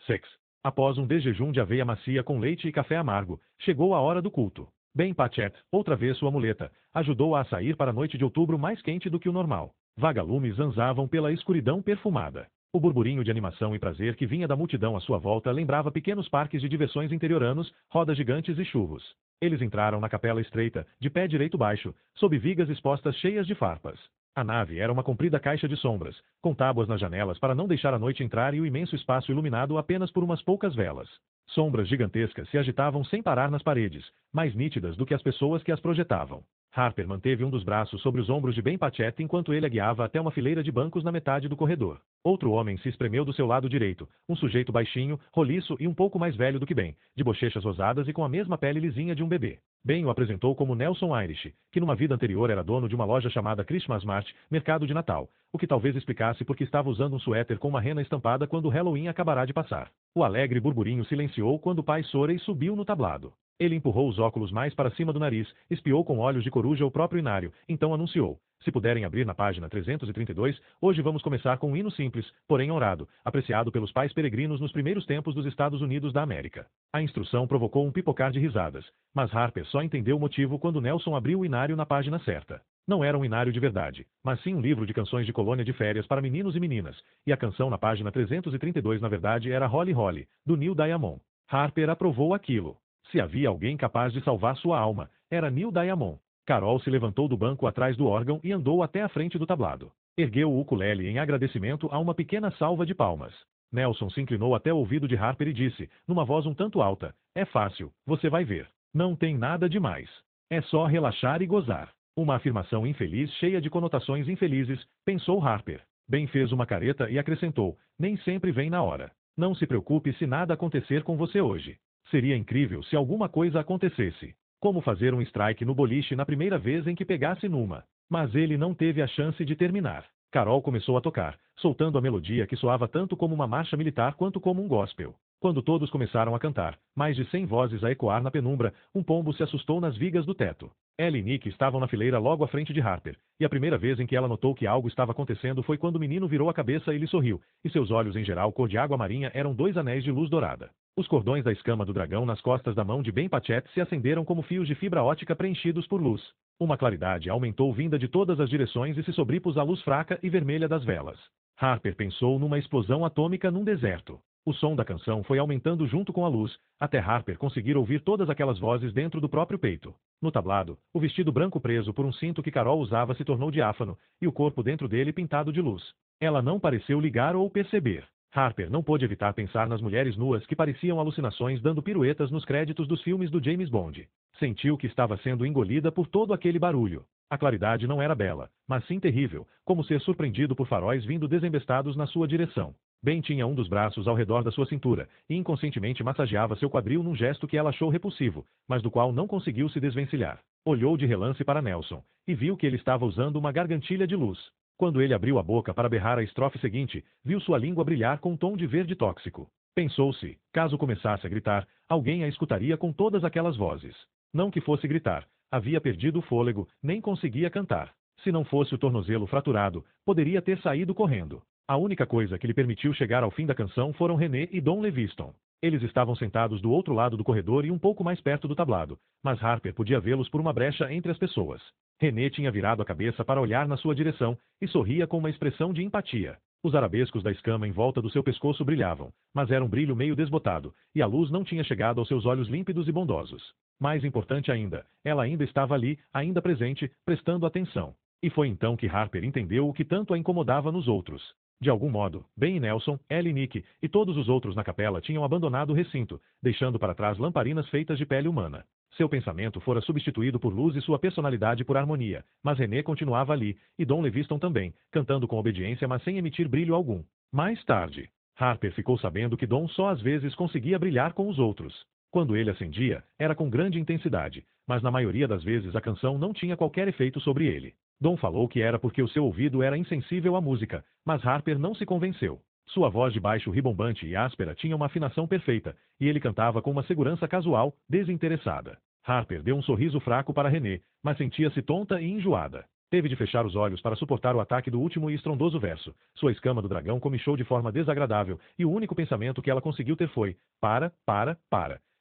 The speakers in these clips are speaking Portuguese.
6. Após um desjejum de aveia macia com leite e café amargo, chegou a hora do culto. Ben Patchett, outra vez sua muleta, ajudou-a a sair para a noite de outubro mais quente do que o normal. Vagalumes zanzavam pela escuridão perfumada. O burburinho de animação e prazer que vinha da multidão à sua volta lembrava pequenos parques de diversões interioranos, rodas gigantes e churros. Eles entraram na capela estreita, de pé direito baixo, sob vigas expostas cheias de farpas. A nave era uma comprida caixa de sombras, com tábuas nas janelas para não deixar a noite entrar e o imenso espaço iluminado apenas por umas poucas velas. Sombras gigantescas se agitavam sem parar nas paredes, mais nítidas do que as pessoas que as projetavam. Harper manteve um dos braços sobre os ombros de Ben Patchett enquanto ele a guiava até uma fileira de bancos na metade do corredor. Outro homem se espremeu do seu lado direito, um sujeito baixinho, roliço e um pouco mais velho do que Ben, de bochechas rosadas e com a mesma pele lisinha de um bebê. Ben o apresentou como Nelson Irish, que numa vida anterior era dono de uma loja chamada Christmas Mart, Mercado de Natal, o que talvez explicasse por que estava usando um suéter com uma rena estampada quando o Halloween acabará de passar. O alegre burburinho silenciou quando o pai Sorey subiu no tablado. Ele empurrou os óculos mais para cima do nariz, espiou com olhos de coruja o próprio inário, então anunciou: se puderem abrir na página 332, hoje vamos começar com um hino simples, porém honrado, apreciado pelos pais peregrinos nos primeiros tempos dos Estados Unidos da América. A instrução provocou um pipocar de risadas, mas Harper só entendeu o motivo quando Nelson abriu o inário na página certa. Não era um inário de verdade, mas sim um livro de canções de colônia de férias para meninos e meninas, e a canção na página 332 na verdade era Holly Holly, do Neil Diamond. Harper aprovou aquilo. Se havia alguém capaz de salvar sua alma, era Neil Diamond. Carol se levantou do banco atrás do órgão e andou até a frente do tablado. Ergueu o ukulele em agradecimento a uma pequena salva de palmas. Nelson se inclinou até o ouvido de Harper e disse, numa voz um tanto alta, é fácil, você vai ver. Não tem nada demais. É só relaxar e gozar. Uma afirmação infeliz cheia de conotações infelizes, pensou Harper. Ben fez uma careta e acrescentou, nem sempre vem na hora. Não se preocupe se nada acontecer com você hoje. Seria incrível se alguma coisa acontecesse. Como fazer um strike no boliche na primeira vez em que pegasse numa. Mas ele não teve a chance de terminar. Carol começou a tocar, soltando a melodia que soava tanto como uma marcha militar quanto como um gospel. Quando todos começaram a cantar, mais de 100 vozes a ecoar na penumbra, um pombo se assustou nas vigas do teto. Ella e Nick estavam na fileira logo à frente de Harper, e a primeira vez em que ela notou que algo estava acontecendo foi quando o menino virou a cabeça e lhe sorriu, e seus olhos em geral cor de água marinha eram 2 anéis de luz dourada. Os cordões da escama do dragão nas costas da mão de Ben Patchett se acenderam como fios de fibra ótica preenchidos por luz. Uma claridade aumentou vinda de todas as direções e se sobrepôs à luz fraca e vermelha das velas. Harper pensou numa explosão atômica num deserto. O som da canção foi aumentando junto com a luz, até Harper conseguir ouvir todas aquelas vozes dentro do próprio peito. No tablado, o vestido branco preso por um cinto que Carol usava se tornou diáfano, e o corpo dentro dele pintado de luz. Ela não pareceu ligar ou perceber. Harper não pôde evitar pensar nas mulheres nuas que pareciam alucinações dando piruetas nos créditos dos filmes do James Bond. Sentiu que estava sendo engolida por todo aquele barulho. A claridade não era bela, mas sim terrível, como ser surpreendido por faróis vindo desembestados na sua direção. Ben tinha um dos braços ao redor da sua cintura, e inconscientemente massageava seu quadril num gesto que ela achou repulsivo, mas do qual não conseguiu se desvencilhar. Olhou de relance para Nelson, e viu que ele estava usando uma gargantilha de luz. Quando ele abriu a boca para berrar a estrofe seguinte, viu sua língua brilhar com um tom de verde tóxico. Pensou-se, caso começasse a gritar, alguém a escutaria com todas aquelas vozes. Não que fosse gritar, havia perdido o fôlego, nem conseguia cantar. Se não fosse o tornozelo fraturado, poderia ter saído correndo. A única coisa que lhe permitiu chegar ao fim da canção foram René e Don Leviston. Eles estavam sentados do outro lado do corredor e um pouco mais perto do tablado, mas Harper podia vê-los por uma brecha entre as pessoas. René tinha virado a cabeça para olhar na sua direção, e sorria com uma expressão de empatia. Os arabescos da escama em volta do seu pescoço brilhavam, mas era um brilho meio desbotado, e a luz não tinha chegado aos seus olhos límpidos e bondosos. Mais importante ainda, ela ainda estava ali, ainda presente, prestando atenção. E foi então que Harper entendeu o que tanto a incomodava nos outros. De algum modo, Ben e Nelson, Ella e Nick, e todos os outros na capela tinham abandonado o recinto, deixando para trás lamparinas feitas de pele humana. Seu pensamento fora substituído por luz e sua personalidade por harmonia, mas René continuava ali, e Don Leviston também, cantando com obediência mas sem emitir brilho algum. Mais tarde, Harper ficou sabendo que Don só às vezes conseguia brilhar com os outros. Quando ele acendia, era com grande intensidade, mas na maioria das vezes a canção não tinha qualquer efeito sobre ele. Don falou que era porque o seu ouvido era insensível à música, mas Harper não se convenceu. Sua voz de baixo ribombante e áspera tinha uma afinação perfeita, e ele cantava com uma segurança casual, desinteressada. Harper deu um sorriso fraco para René, mas sentia-se tonta e enjoada. Teve de fechar os olhos para suportar o ataque do último e estrondoso verso. Sua escama do dragão comichou de forma desagradável, e o único pensamento que ela conseguiu ter foi: para.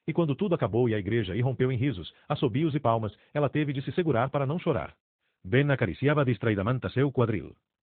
E quando tudo acabou e a igreja irrompeu em risos, assobios e palmas, ela teve de se segurar para não chorar. Ben acariciava distraidamente seu quadril.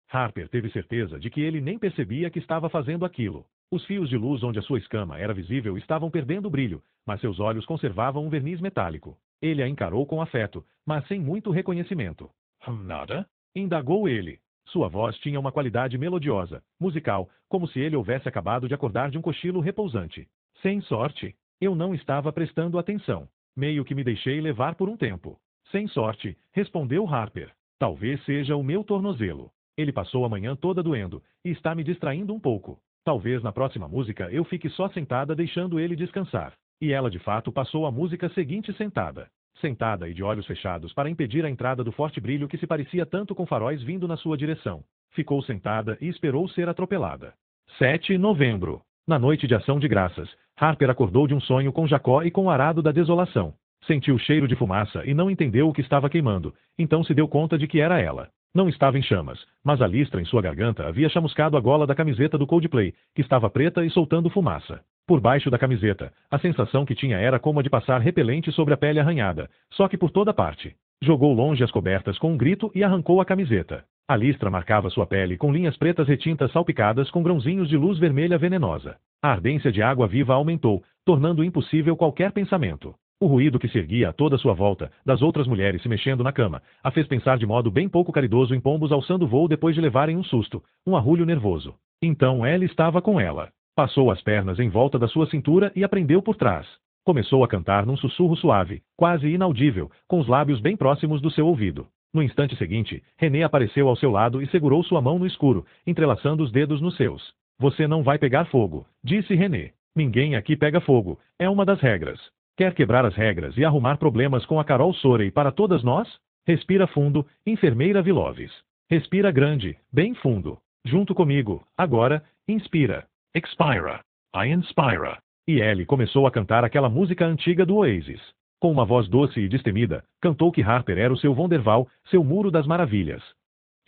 Harper teve certeza de que ele nem percebia que estava fazendo aquilo. Os fios de luz onde a sua escama era visível estavam perdendo o brilho, mas seus olhos conservavam um verniz metálico. Ele a encarou com afeto, mas sem muito reconhecimento. Nada? Indagou ele. Sua voz tinha uma qualidade melodiosa, musical, como se ele houvesse acabado de acordar de um cochilo repousante. Sem sorte. Eu não estava prestando atenção. Meio que me deixei levar por um tempo. Sem sorte, respondeu Harper. Talvez seja o meu tornozelo. Ele passou a manhã toda doendo, e está me distraindo um pouco. Talvez na próxima música eu fique só sentada deixando ele descansar. E ela de fato passou a música seguinte sentada. Sentada e de olhos fechados para impedir a entrada do forte brilho que se parecia tanto com faróis vindo na sua direção. Ficou sentada e esperou ser atropelada. 7 de novembro. Na noite de Ação de Graças, Harper acordou de um sonho com Jacó e com o arado da desolação. Sentiu o cheiro de fumaça e não entendeu o que estava queimando, então se deu conta de que era ela. Não estava em chamas, mas a listra em sua garganta havia chamuscado a gola da camiseta do Coldplay, que estava preta e soltando fumaça. Por baixo da camiseta, a sensação que tinha era como a de passar repelente sobre a pele arranhada, só que por toda parte. Jogou longe as cobertas com um grito e arrancou a camiseta. A listra marcava sua pele com linhas pretas retintas salpicadas com grãozinhos de luz vermelha venenosa. A ardência de água viva aumentou, tornando impossível qualquer pensamento. O ruído que se erguia a toda sua volta, das outras mulheres se mexendo na cama, a fez pensar de modo bem pouco caridoso em pombos alçando voo depois de levarem um susto, um arrulho nervoso. Então ela estava com ela. Passou as pernas em volta da sua cintura e a prendeu por trás. Começou a cantar num sussurro suave, quase inaudível, com os lábios bem próximos do seu ouvido. No instante seguinte, René apareceu ao seu lado e segurou sua mão no escuro, entrelaçando os dedos nos seus. Você não vai pegar fogo, disse René. Ninguém aqui pega fogo, é uma das regras. Quer quebrar as regras e arrumar problemas com a Carol Sorey para todas nós? Respira fundo, enfermeira Viloves. Respira grande, bem fundo. Junto comigo, agora, inspira. Expira. I inspira. E Ellie começou a cantar aquela música antiga do Oasis. Com uma voz doce e destemida, cantou que Harper era o seu Wonderwall, seu Muro das Maravilhas.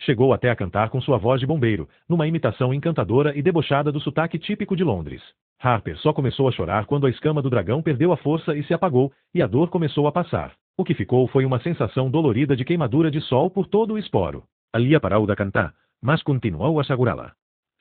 Chegou até a cantar com sua voz de bombeiro, numa imitação encantadora e debochada do sotaque típico de Londres. Harper só começou a chorar quando a escama do dragão perdeu a força e se apagou, e a dor começou a passar. O que ficou foi uma sensação dolorida de queimadura de sol por todo o esporo. Havia parado de cantar, mas continuou a segurá-la.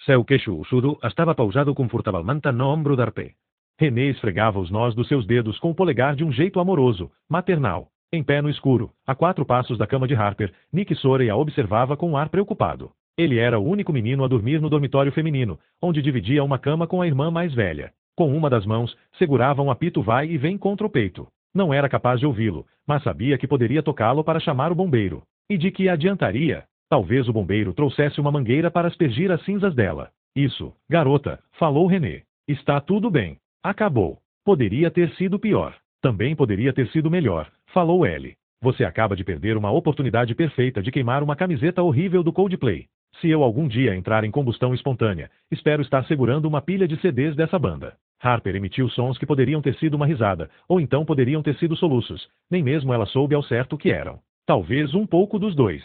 Seu queixo ossudo estava pausado confortavelmente no ombro d'Harper. René esfregava os nós dos seus dedos com o polegar de um jeito amoroso, maternal. Em pé no escuro, a 4 passos da cama de Harper, Nick Sorey a observava com um ar preocupado. Ele era o único menino a dormir no dormitório feminino, onde dividia uma cama com a irmã mais velha. Com uma das mãos, segurava um apito vai e vem contra o peito. Não era capaz de ouvi-lo, mas sabia que poderia tocá-lo para chamar o bombeiro. E de que adiantaria? Talvez o bombeiro trouxesse uma mangueira para aspergir as cinzas dela. Isso, garota, falou René. Está tudo bem. Acabou. Poderia ter sido pior. Também poderia ter sido melhor, falou Ellie. Você acaba de perder uma oportunidade perfeita de queimar uma camiseta horrível do Coldplay. Se eu algum dia entrar em combustão espontânea, espero estar segurando uma pilha de CDs dessa banda. Harper emitiu sons que poderiam ter sido uma risada, ou então poderiam ter sido soluços. Nem mesmo ela soube ao certo o que eram. Talvez um pouco dos dois.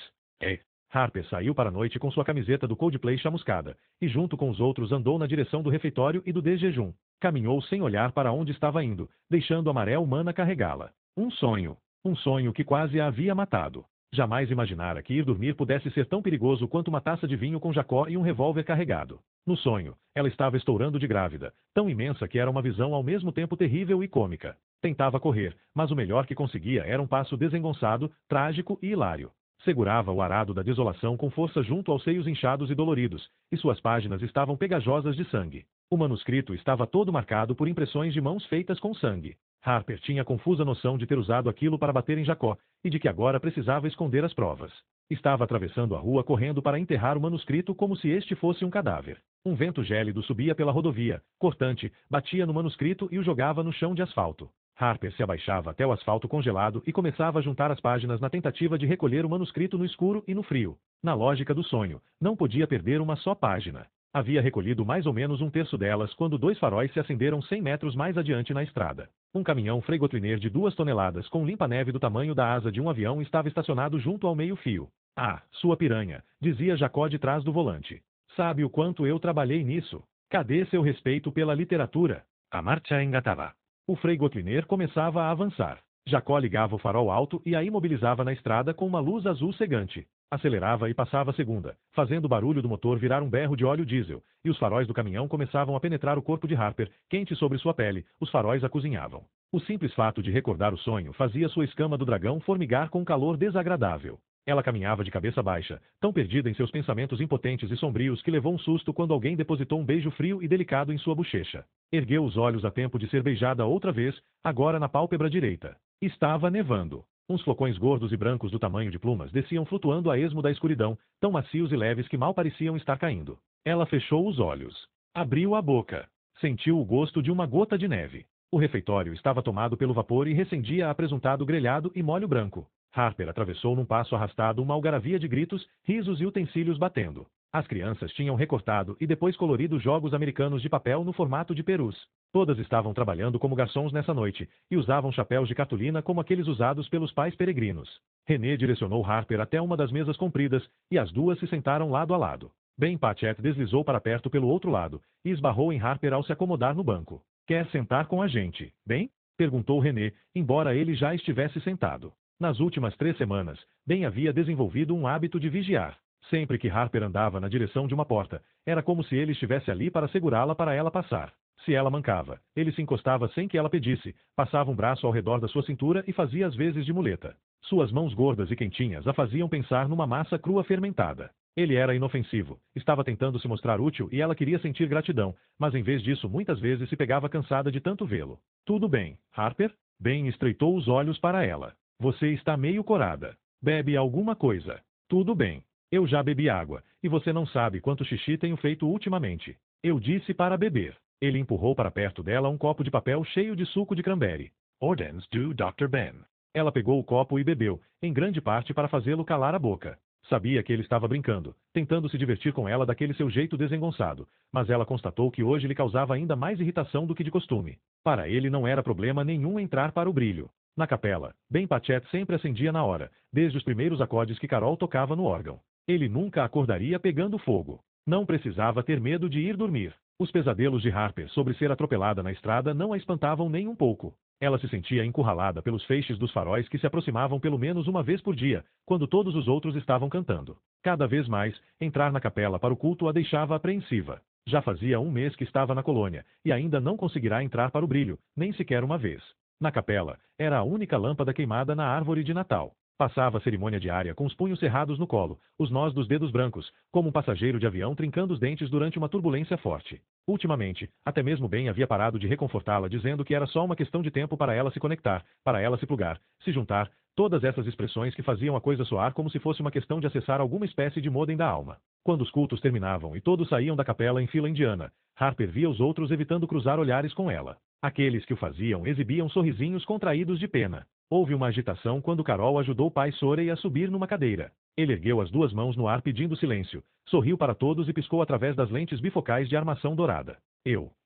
Harper saiu para a noite com sua camiseta do Coldplay chamuscada, e junto com os outros andou na direção do refeitório e do desjejum. Caminhou sem olhar para onde estava indo, deixando a maré humana carregá-la. Um sonho que quase a havia matado. Jamais imaginara que ir dormir pudesse ser tão perigoso quanto uma taça de vinho com Jacó e um revólver carregado. No sonho, ela estava estourando de grávida, tão imensa que era uma visão ao mesmo tempo terrível e cômica. Tentava correr, mas o melhor que conseguia era um passo desengonçado, trágico e hilário. Segurava o arado da desolação com força junto aos seios inchados e doloridos, e suas páginas estavam pegajosas de sangue. O manuscrito estava todo marcado por impressões de mãos feitas com sangue. Harper tinha a confusa noção de ter usado aquilo para bater em Jacó, e de que agora precisava esconder as provas. Estava atravessando a rua correndo para enterrar o manuscrito como se este fosse um cadáver. Um vento gélido subia pela rodovia, cortante, batia no manuscrito e o jogava no chão de asfalto. Harper se abaixava até o asfalto congelado e começava a juntar as páginas na tentativa de recolher o manuscrito no escuro e no frio. Na lógica do sonho, não podia perder uma só página. Havia recolhido mais ou menos um terço delas quando 2 faróis se acenderam 100 metros mais adiante na estrada. Um caminhão Freightliner de 2 toneladas com limpa-neve do tamanho da asa de um avião estava estacionado junto ao meio-fio. Ah, sua piranha, dizia Jacó de trás do volante. Sabe o quanto eu trabalhei nisso? Cadê seu respeito pela literatura? A marcha engatava. O Frei Gotliner começava a avançar. Jacó ligava o farol alto e a imobilizava na estrada com uma luz azul cegante. Acelerava e passava a segunda, fazendo o barulho do motor virar um berro de óleo diesel, e os faróis do caminhão começavam a penetrar o corpo de Harper, quente sobre sua pele, os faróis a cozinhavam. O simples fato de recordar o sonho fazia sua escama do dragão formigar com um calor desagradável. Ela caminhava de cabeça baixa, tão perdida em seus pensamentos impotentes e sombrios que levou um susto quando alguém depositou um beijo frio e delicado em sua bochecha. Ergueu os olhos a tempo de ser beijada outra vez, agora na pálpebra direita. Estava nevando. Uns flocões gordos e brancos do tamanho de plumas desciam flutuando a esmo da escuridão, tão macios e leves que mal pareciam estar caindo. Ela fechou os olhos. Abriu a boca. Sentiu o gosto de uma gota de neve. O refeitório estava tomado pelo vapor e recendia a apresuntado grelhado e molho branco. Harper atravessou num passo arrastado uma algaravia de gritos, risos e utensílios batendo. As crianças tinham recortado e depois colorido jogos americanos de papel no formato de perus. Todas estavam trabalhando como garçons nessa noite, e usavam chapéus de cartolina como aqueles usados pelos pais peregrinos. René direcionou Harper até uma das mesas compridas, e as duas se sentaram lado a lado. Ben Patchett deslizou para perto pelo outro lado, e esbarrou em Harper ao se acomodar no banco. Quer sentar com a gente, Ben? Perguntou René, embora ele já estivesse sentado. Nas últimas 3 semanas, Ben havia desenvolvido um hábito de vigiar. Sempre que Harper andava na direção de uma porta, era como se ele estivesse ali para segurá-la para ela passar. Se ela mancava, ele se encostava sem que ela pedisse, passava um braço ao redor da sua cintura e fazia as vezes de muleta. Suas mãos gordas e quentinhas a faziam pensar numa massa crua fermentada. Ele era inofensivo, estava tentando se mostrar útil e ela queria sentir gratidão, mas em vez disso muitas vezes se pegava cansada de tanto vê-lo. Tudo bem, Harper? Ben estreitou os olhos para ela. Você está meio corada. Bebe alguma coisa. Tudo bem. Eu já bebi água, e você não sabe quanto xixi tenho feito ultimamente. Eu disse para beber. Ele empurrou para perto dela um copo de papel cheio de suco de cranberry. Ordens do Dr. Ben. Ela pegou o copo e bebeu, em grande parte para fazê-lo calar a boca. Sabia que ele estava brincando, tentando se divertir com ela daquele seu jeito desengonçado, mas ela constatou que hoje lhe causava ainda mais irritação do que de costume. Para ele não era problema nenhum entrar para o brilho. Na capela, Ben Patchett sempre acendia na hora, desde os primeiros acordes que Carol tocava no órgão. Ele nunca acordaria pegando fogo. Não precisava ter medo de ir dormir. Os pesadelos de Harper sobre ser atropelada na estrada não a espantavam nem um pouco. Ela se sentia encurralada pelos feixes dos faróis que se aproximavam pelo menos uma vez por dia, quando todos os outros estavam cantando. Cada vez mais, entrar na capela para o culto a deixava apreensiva. Já fazia um mês que estava na colônia, e ainda não conseguirá entrar para o brilho, nem sequer uma vez. Na capela, era a única lâmpada queimada na árvore de Natal. Passava a cerimônia diária com os punhos cerrados no colo, os nós dos dedos brancos, como um passageiro de avião trincando os dentes durante uma turbulência forte. Ultimamente, até mesmo Ben havia parado de reconfortá-la dizendo que era só uma questão de tempo para ela se conectar, para ela se plugar, se juntar, todas essas expressões que faziam a coisa soar como se fosse uma questão de acessar alguma espécie de modem da alma. Quando os cultos terminavam e todos saíam da capela em fila indiana, Harper via os outros evitando cruzar olhares com ela. Aqueles que o faziam exibiam sorrisinhos contraídos de pena. Houve uma agitação quando Carol ajudou o pai Sorey a subir numa cadeira. Ele ergueu as 2 mãos no ar pedindo silêncio, sorriu para todos e piscou através das lentes bifocais de armação dourada.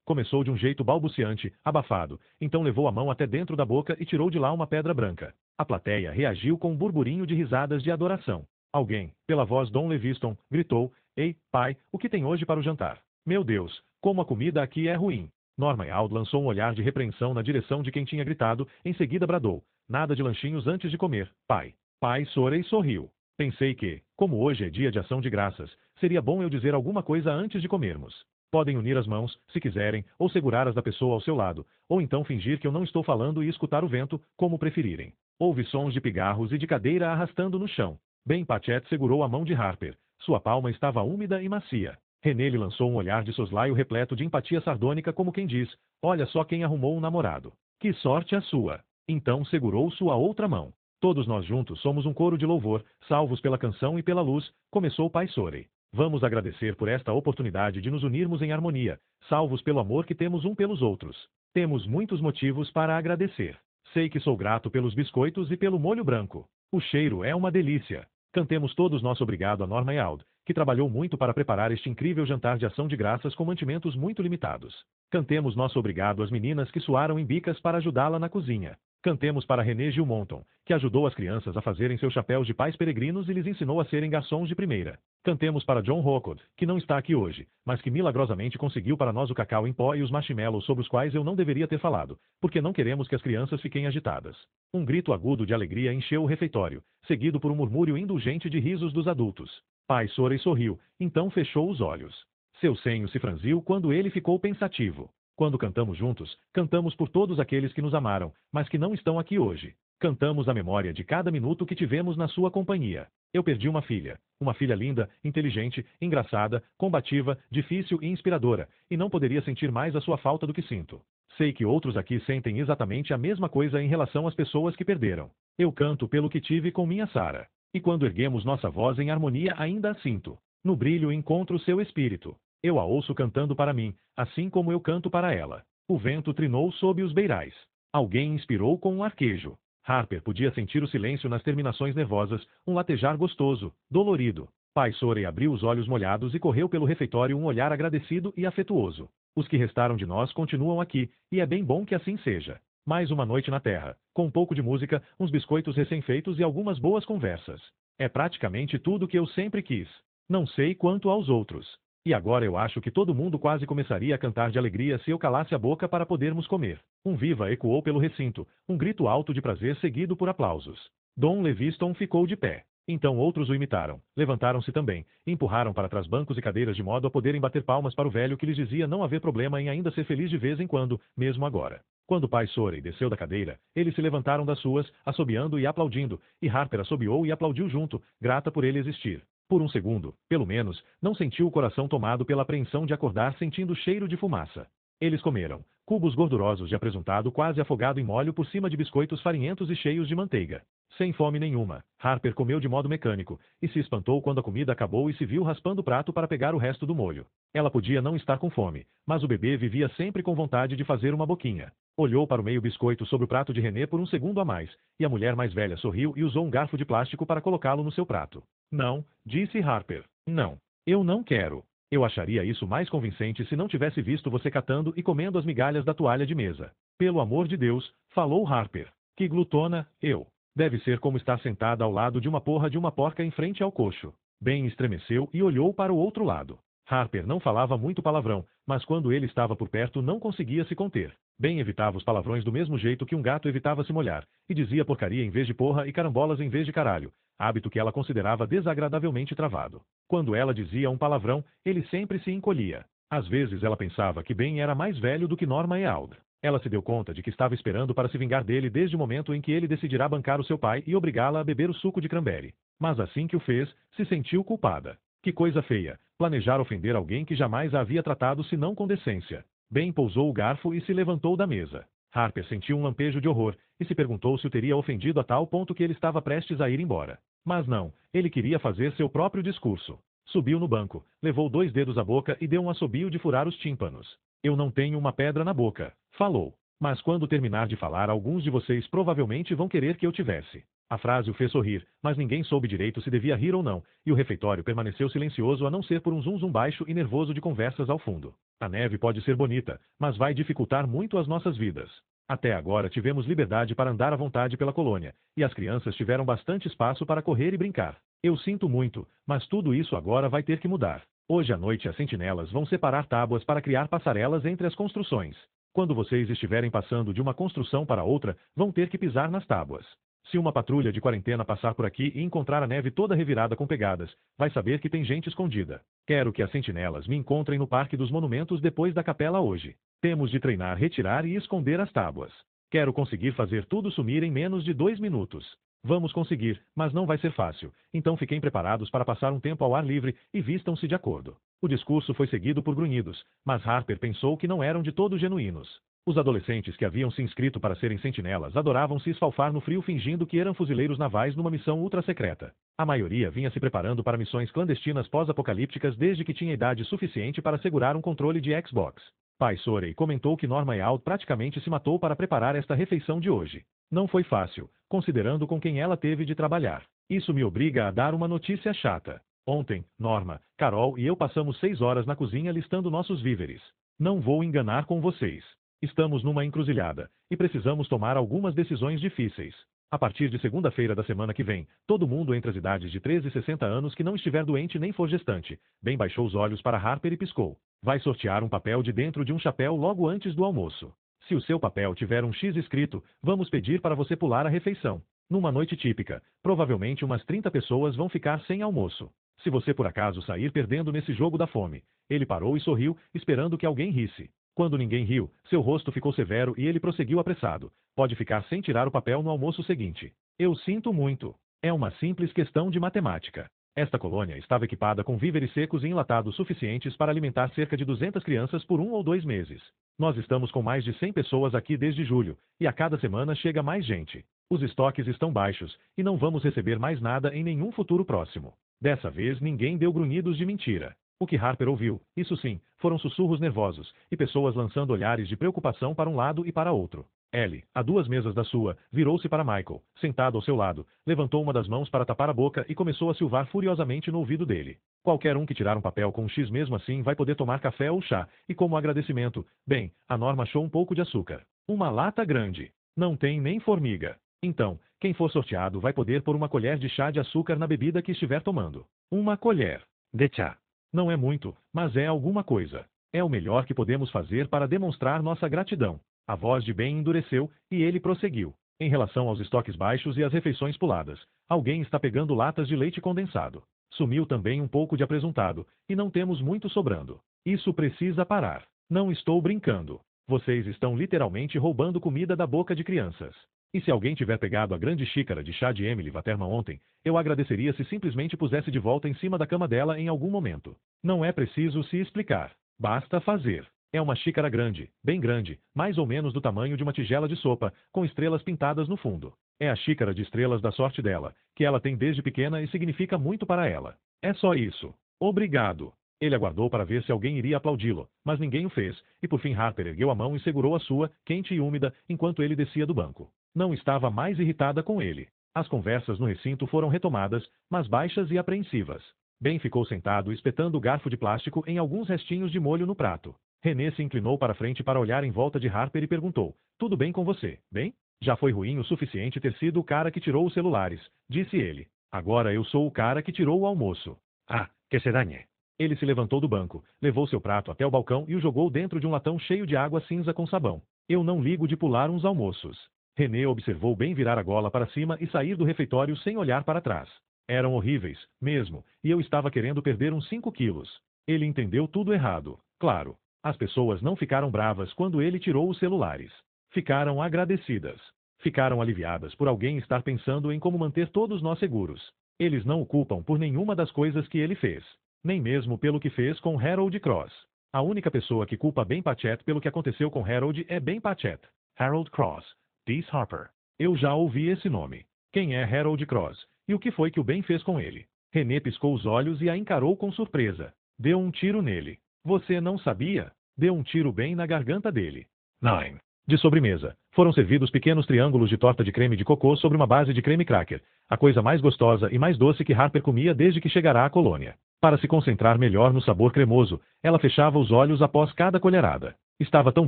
Começou de um jeito balbuciante, abafado, então levou a mão até dentro da boca e tirou de lá uma pedra branca. A plateia reagiu com um burburinho de risadas de adoração. Alguém, pela voz Dom Leviston, gritou: Ei, pai, o que tem hoje para o jantar? Meu Deus, como a comida aqui é ruim. Norma Yald lançou um olhar de repreensão na direção de quem tinha gritado, em seguida bradou: Nada de lanchinhos antes de comer, pai. Pai Sorey sorriu. Pensei que, como hoje é dia de ação de graças, seria bom eu dizer alguma coisa antes de comermos. Podem unir as mãos, se quiserem, ou segurar as da pessoa ao seu lado, ou então fingir que eu não estou falando e escutar o vento, como preferirem. Houve sons de pigarros e de cadeira arrastando no chão. Ben Patchett segurou a mão de Harper. Sua palma estava úmida e macia. René lhe lançou um olhar de soslaio repleto de empatia sardônica como quem diz: Olha só quem arrumou um namorado. Que sorte a sua! Então segurou sua outra mão. Todos nós juntos somos um coro de louvor, salvos pela canção e pela luz, começou o pai Sorey. Vamos agradecer por esta oportunidade de nos unirmos em harmonia, salvos pelo amor que temos um pelos outros. Temos muitos motivos para agradecer. Sei que sou grato pelos biscoitos e pelo molho branco. O cheiro é uma delícia. Cantemos todos nosso obrigado a Norma Yald, que trabalhou muito para preparar este incrível jantar de ação de graças com mantimentos muito limitados. Cantemos nosso obrigado às meninas que suaram em bicas para ajudá-la na cozinha. Cantemos para René Gilmonton, que ajudou as crianças a fazerem seus chapéus de pais peregrinos e lhes ensinou a serem garçons de primeira. Cantemos para John Hocod, que não está aqui hoje, mas que milagrosamente conseguiu para nós o cacau em pó e os marshmallows sobre os quais eu não deveria ter falado, porque não queremos que as crianças fiquem agitadas. Um grito agudo de alegria encheu o refeitório, seguido por um murmúrio indulgente de risos dos adultos. Pai Sorey sorriu, então fechou os olhos. Seu senho se franziu quando ele ficou pensativo. Quando cantamos juntos, cantamos por todos aqueles que nos amaram, mas que não estão aqui hoje. Cantamos a memória de cada minuto que tivemos na sua companhia. Eu perdi uma filha linda, inteligente, engraçada, combativa, difícil e inspiradora, e não poderia sentir mais a sua falta do que sinto. Sei que outros aqui sentem exatamente a mesma coisa em relação às pessoas que perderam. Eu canto pelo que tive com minha Sarah. E quando erguemos nossa voz em harmonia ainda a sinto. No brilho encontro seu espírito. Eu a ouço cantando para mim, assim como eu canto para ela. O vento trinou sob os beirais. Alguém inspirou com um arquejo. Harper podia sentir o silêncio nas terminações nervosas, um latejar gostoso, dolorido. Pai Sorey abriu os olhos molhados e correu pelo refeitório um olhar agradecido e afetuoso. Os que restaram de nós continuam aqui, e é bem bom que assim seja. Mais uma noite na terra, com um pouco de música, uns biscoitos recém-feitos e algumas boas conversas. É praticamente tudo que eu sempre quis. Não sei quanto aos outros. E agora eu acho que todo mundo quase começaria a cantar de alegria se eu calasse a boca para podermos comer. Um viva ecoou pelo recinto, um grito alto de prazer seguido por aplausos. Dom Leviston ficou de pé. Então outros o imitaram, levantaram-se também, e empurraram para trás bancos e cadeiras de modo a poderem bater palmas para o velho que lhes dizia não haver problema em ainda ser feliz de vez em quando, mesmo agora. Quando Pai Sorey desceu da cadeira, eles se levantaram das suas, assobiando e aplaudindo, e Harper assobiou e aplaudiu junto, grata por ele existir. Por um segundo, pelo menos, não sentiu o coração tomado pela apreensão de acordar sentindo o cheiro de fumaça. Eles comeram, cubos gordurosos de apresuntado quase afogado em molho por cima de biscoitos farinhentos e cheios de manteiga. Sem fome nenhuma, Harper comeu de modo mecânico, e se espantou quando a comida acabou e se viu raspando o prato para pegar o resto do molho. Ela podia não estar com fome, mas o bebê vivia sempre com vontade de fazer uma boquinha. Olhou para o meio biscoito sobre o prato de René por um segundo a mais, e a mulher mais velha sorriu e usou um garfo de plástico para colocá-lo no seu prato. Não, disse Harper. Não. Eu não quero. Eu acharia isso mais convincente se não tivesse visto você catando e comendo as migalhas da toalha de mesa. Pelo amor de Deus, falou Harper. Que glutona, eu. Deve ser como estar sentada ao lado de uma porra de uma porca em frente ao coxo. Ben estremeceu e olhou para o outro lado. Harper não falava muito palavrão, mas quando ele estava por perto não conseguia se conter. Ben evitava os palavrões do mesmo jeito que um gato evitava se molhar, e dizia porcaria em vez de porra e carambolas em vez de caralho, hábito que ela considerava desagradavelmente travado. Quando ela dizia um palavrão, ele sempre se encolhia. Às vezes ela pensava que Ben era mais velho do que Norma e Aud. Ela se deu conta de que estava esperando para se vingar dele desde o momento em que ele decidirá bancar o seu pai e obrigá-la a beber o suco de cranberry. Mas assim que o fez, se sentiu culpada. Que coisa feia, planejar ofender alguém que jamais a havia tratado senão com decência. Ben pousou o garfo e se levantou da mesa. Harper sentiu um lampejo de horror, e se perguntou se o teria ofendido a tal ponto que ele estava prestes a ir embora. Mas não, ele queria fazer seu próprio discurso. Subiu no banco, levou 2 dedos à boca e deu um assobio de furar os tímpanos. Eu não tenho uma pedra na boca, falou. Mas quando terminar de falar, alguns de vocês provavelmente vão querer que eu tivesse. A frase o fez sorrir, mas ninguém soube direito se devia rir ou não, e o refeitório permaneceu silencioso a não ser por um zum baixo e nervoso de conversas ao fundo. A neve pode ser bonita, mas vai dificultar muito as nossas vidas. Até agora tivemos liberdade para andar à vontade pela colônia, e as crianças tiveram bastante espaço para correr e brincar. Eu sinto muito, mas tudo isso agora vai ter que mudar. Hoje à noite as sentinelas vão separar tábuas para criar passarelas entre as construções. Quando vocês estiverem passando de uma construção para outra, vão ter que pisar nas tábuas. Se uma patrulha de quarentena passar por aqui e encontrar a neve toda revirada com pegadas, vai saber que tem gente escondida. Quero que as sentinelas me encontrem no Parque dos Monumentos depois da capela hoje. Temos de treinar, retirar e esconder as tábuas. Quero conseguir fazer tudo sumir em menos de 2 minutos. Vamos conseguir, mas não vai ser fácil. Então fiquem preparados para passar um tempo ao ar livre e vistam-se de acordo. O discurso foi seguido por grunhidos, mas Harper pensou que não eram de todo genuínos. Os adolescentes que haviam se inscrito para serem sentinelas adoravam se esfalfar no frio fingindo que eram fuzileiros navais numa missão ultra-secreta. A maioria vinha se preparando para missões clandestinas pós-apocalípticas desde que tinha idade suficiente para segurar um controle de Xbox. Pai Sorey comentou que Norma Eald praticamente se matou para preparar esta refeição de hoje. Não foi fácil, considerando com quem ela teve de trabalhar. Isso me obriga a dar uma notícia chata. Ontem, Norma, Carol e eu passamos 6 horas na cozinha listando nossos víveres. Não vou enganar com vocês. Estamos numa encruzilhada, e precisamos tomar algumas decisões difíceis. A partir de segunda-feira da semana que vem, todo mundo entre as idades de 13 e 60 anos que não estiver doente nem for gestante. Ben baixou os olhos para Harper e piscou. Vai sortear um papel de dentro de um chapéu logo antes do almoço. Se o seu papel tiver um X escrito, vamos pedir para você pular a refeição. Numa noite típica, provavelmente umas 30 pessoas vão ficar sem almoço. Se você por acaso sair perdendo nesse jogo da fome. Ele parou e sorriu, esperando que alguém risse. Quando ninguém riu, seu rosto ficou severo e ele prosseguiu apressado. Pode ficar sem tirar o papel no almoço seguinte. Eu sinto muito. É uma simples questão de matemática. Esta colônia estava equipada com víveres secos e enlatados suficientes para alimentar cerca de 200 crianças por 1 ou 2 meses. Nós estamos com mais de 100 pessoas aqui desde julho, e a cada semana chega mais gente. Os estoques estão baixos, e não vamos receber mais nada em nenhum futuro próximo. Dessa vez ninguém deu grunhidos de mentira. O que Harper ouviu, isso sim, foram sussurros nervosos, e pessoas lançando olhares de preocupação para um lado e para outro. Ellie, a 2 mesas da sua, virou-se para Michael, sentado ao seu lado, levantou uma das mãos para tapar a boca e começou a silvar furiosamente no ouvido dele. Qualquer um que tirar um papel com um X mesmo assim vai poder tomar café ou chá, e como agradecimento, bem, a Norma achou um pouco de açúcar. Uma lata grande. Não tem nem formiga. Então, quem for sorteado vai poder pôr uma colher de chá de açúcar na bebida que estiver tomando. Uma colher de chá. Não é muito, mas é alguma coisa. É o melhor que podemos fazer para demonstrar nossa gratidão. A voz de Ben endureceu, e ele prosseguiu. Em relação aos estoques baixos e às refeições puladas, alguém está pegando latas de leite condensado. Sumiu também um pouco de apresuntado, e não temos muito sobrando. Isso precisa parar. Não estou brincando. Vocês estão literalmente roubando comida da boca de crianças. E se alguém tiver pegado a grande xícara de chá de Emily Waterman ontem, eu agradeceria se simplesmente pusesse de volta em cima da cama dela em algum momento. Não é preciso se explicar. Basta fazer. É uma xícara grande, bem grande, mais ou menos do tamanho de uma tigela de sopa, com estrelas pintadas no fundo. É a xícara de estrelas da sorte dela, que ela tem desde pequena e significa muito para ela. É só isso. Obrigado. Ele aguardou para ver se alguém iria aplaudi-lo, mas ninguém o fez, e por fim Harper ergueu a mão e segurou a sua, quente e úmida, enquanto ele descia do banco. Não estava mais irritada com ele. As conversas no recinto foram retomadas, mas baixas e apreensivas. Ben ficou sentado espetando o garfo de plástico em alguns restinhos de molho no prato. René se inclinou para frente para olhar em volta de Harper e perguntou: tudo bem com você, bem? Já foi ruim o suficiente ter sido o cara que tirou os celulares, disse ele. Agora eu sou o cara que tirou o almoço. Ah, que se dane. Ele se levantou do banco, levou seu prato até o balcão e o jogou dentro de um latão cheio de água cinza com sabão. Eu não ligo de pular uns almoços. René observou Ben virar a gola para cima e sair do refeitório sem olhar para trás. Eram horríveis, mesmo, e eu estava querendo perder uns 5 quilos. Ele entendeu tudo errado, claro. As pessoas não ficaram bravas quando ele tirou os celulares. Ficaram agradecidas. Ficaram aliviadas por alguém estar pensando em como manter todos nós seguros. Eles não o culpam por nenhuma das coisas que ele fez. Nem mesmo pelo que fez com Harold Cross. A única pessoa que culpa Ben Patchett pelo que aconteceu com Harold é Ben Patchett. Harold Cross. Diz Harper. Eu já ouvi esse nome. Quem é Harold Cross? E o que foi que o Ben fez com ele? René piscou os olhos e a encarou com surpresa. Deu um tiro nele. Você não sabia? Deu um tiro bem na garganta dele. 9. De sobremesa, foram servidos pequenos triângulos de torta de creme de cocô sobre uma base de creme cracker. A coisa mais gostosa e mais doce que Harper comia desde que chegará à colônia. Para se concentrar melhor no sabor cremoso, ela fechava os olhos após cada colherada. Estava tão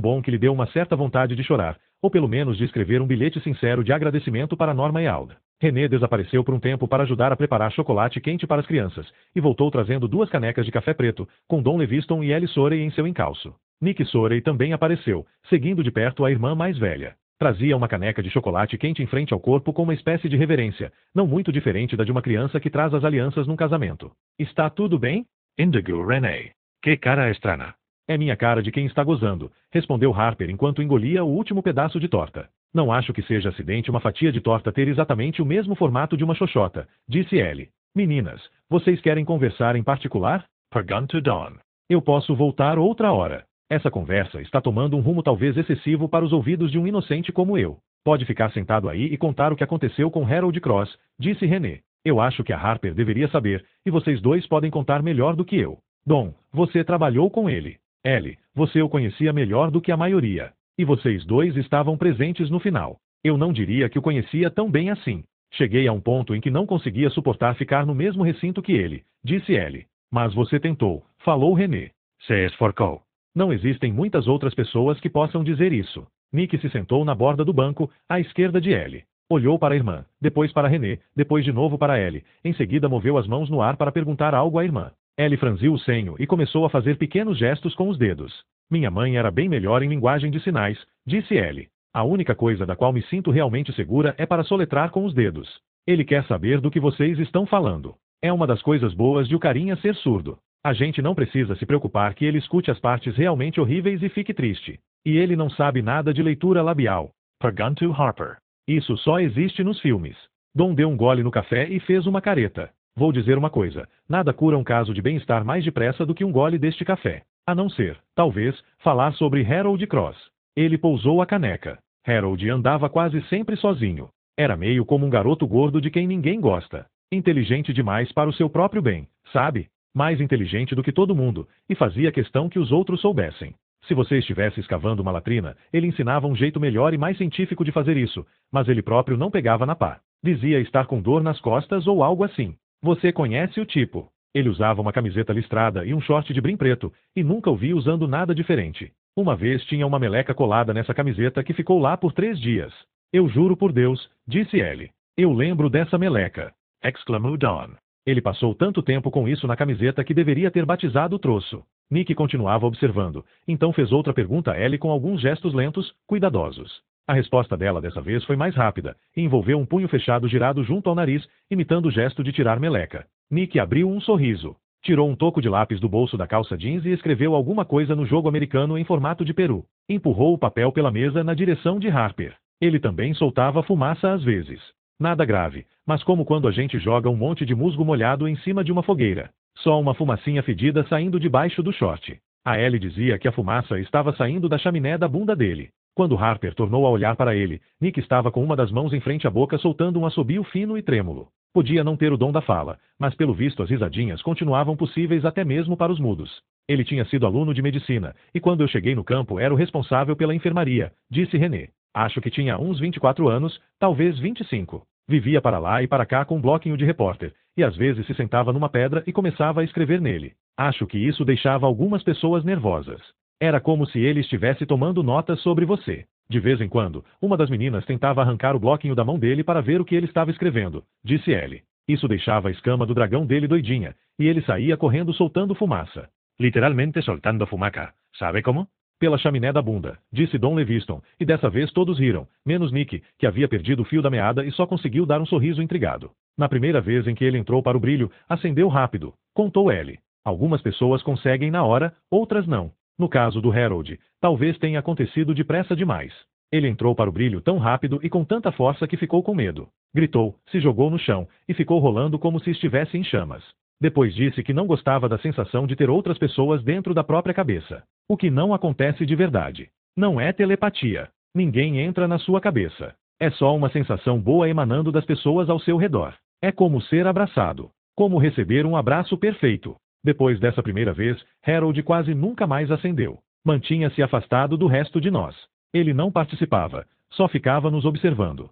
bom que lhe deu uma certa vontade de chorar, ou pelo menos de escrever um bilhete sincero de agradecimento para Norma e Alda. René desapareceu por um tempo para ajudar a preparar chocolate quente para as crianças, e voltou trazendo 2 canecas de café preto, com Don Leviston e Ellie Sorey em seu encalço. Nick Sorey também apareceu, seguindo de perto a irmã mais velha. Trazia uma caneca de chocolate quente em frente ao corpo com uma espécie de reverência, não muito diferente da de uma criança que traz as alianças num casamento. Está tudo bem? Indigo René. Que cara estranha. É minha cara de quem está gozando, respondeu Harper enquanto engolia o último pedaço de torta. Não acho que seja acidente uma fatia de torta ter exatamente o mesmo formato de uma xoxota, disse Ellie. Meninas, vocês querem conversar em particular? Perguntou Dawn. Eu posso voltar outra hora. Essa conversa está tomando um rumo talvez excessivo para os ouvidos de um inocente como eu. Pode ficar sentado aí e contar o que aconteceu com Harold Cross, disse René. Eu acho que a Harper deveria saber, e vocês dois podem contar melhor do que eu. Dom, você trabalhou com ele. Ellie, você o conhecia melhor do que a maioria. E vocês dois estavam presentes no final. Eu não diria que o conhecia tão bem assim. Cheguei a um ponto em que não conseguia suportar ficar no mesmo recinto que ele, disse Ellie. Mas você tentou, falou René. Se esforçou. Não existem muitas outras pessoas que possam dizer isso. Nick se sentou na borda do banco, à esquerda de Ellie. Olhou para a irmã, depois para René, depois de novo para Ellie. Em seguida moveu as mãos no ar para perguntar algo à irmã. Ellie franziu o senho e começou a fazer pequenos gestos com os dedos. Minha mãe era bem melhor em linguagem de sinais, disse Ellie. A única coisa da qual me sinto realmente segura é para soletrar com os dedos. Ele quer saber do que vocês estão falando. É uma das coisas boas de o carinha ser surdo. A gente não precisa se preocupar que ele escute as partes realmente horríveis e fique triste. E ele não sabe nada de leitura labial. Perguntou Harper. Isso só existe nos filmes. Don deu um gole no café e fez uma careta. Vou dizer uma coisa, nada cura um caso de bem-estar mais depressa do que um gole deste café. A não ser, talvez, falar sobre Harold Cross. Ele pousou a caneca. Harold andava quase sempre sozinho. Era meio como um garoto gordo de quem ninguém gosta. Inteligente demais para o seu próprio bem, sabe? Mais inteligente do que todo mundo, e fazia questão que os outros soubessem. Se você estivesse escavando uma latrina, ele ensinava um jeito melhor e mais científico de fazer isso, mas ele próprio não pegava na pá. Dizia estar com dor nas costas ou algo assim. Você conhece o tipo. Ele usava uma camiseta listrada e um short de brim preto, e nunca o vi usando nada diferente. Uma vez tinha uma meleca colada nessa camiseta que ficou lá por 3 dias. Eu juro por Deus, disse ele. Eu lembro dessa meleca, exclamou Don. Ele passou tanto tempo com isso na camiseta que deveria ter batizado o troço. Nick continuava observando, então fez outra pergunta a Ellie com alguns gestos lentos, cuidadosos. A resposta dela dessa vez foi mais rápida, e envolveu um punho fechado girado junto ao nariz, imitando o gesto de tirar meleca. Nick abriu um sorriso. Tirou um toco de lápis do bolso da calça jeans e escreveu alguma coisa no jogo americano em formato de peru. Empurrou o papel pela mesa na direção de Harper. Ele também soltava fumaça às vezes. Nada grave, mas como quando a gente joga um monte de musgo molhado em cima de uma fogueira. Só uma fumacinha fedida saindo debaixo do short. A Ellie dizia que a fumaça estava saindo da chaminé da bunda dele. Quando Harper tornou a olhar para ele, Nick estava com uma das mãos em frente à boca soltando um assobio fino e trêmulo. Podia não ter o dom da fala, mas pelo visto as risadinhas continuavam possíveis até mesmo para os mudos. Ele tinha sido aluno de medicina, e quando eu cheguei no campo era o responsável pela enfermaria, disse René. Acho que tinha uns 24 anos, talvez 25. Vivia para lá e para cá com um bloquinho de repórter, e às vezes se sentava numa pedra e começava a escrever nele. Acho que isso deixava algumas pessoas nervosas. Era como se ele estivesse tomando notas sobre você. De vez em quando, uma das meninas tentava arrancar o bloquinho da mão dele para ver o que ele estava escrevendo, disse Ellie. Isso deixava a escama do dragão dele doidinha, e ele saía correndo soltando fumaça. Literalmente soltando fumaca. Sabe como? Pela chaminé da bunda, disse Don Leviston, e dessa vez todos riram, menos Nick, que havia perdido o fio da meada e só conseguiu dar um sorriso intrigado. Na primeira vez em que ele entrou para o brilho, acendeu rápido, contou Ellie. Algumas pessoas conseguem na hora, outras não. No caso do Harold, talvez tenha acontecido depressa demais. Ele entrou para o brilho tão rápido e com tanta força que ficou com medo. Gritou, se jogou no chão, e ficou rolando como se estivesse em chamas. Depois disse que não gostava da sensação de ter outras pessoas dentro da própria cabeça. O que não acontece de verdade. Não é telepatia. Ninguém entra na sua cabeça. É só uma sensação boa emanando das pessoas ao seu redor. É como ser abraçado. Como receber um abraço perfeito. Depois dessa primeira vez, Harold quase nunca mais acendeu. Mantinha-se afastado do resto de nós. Ele não participava, só ficava nos observando.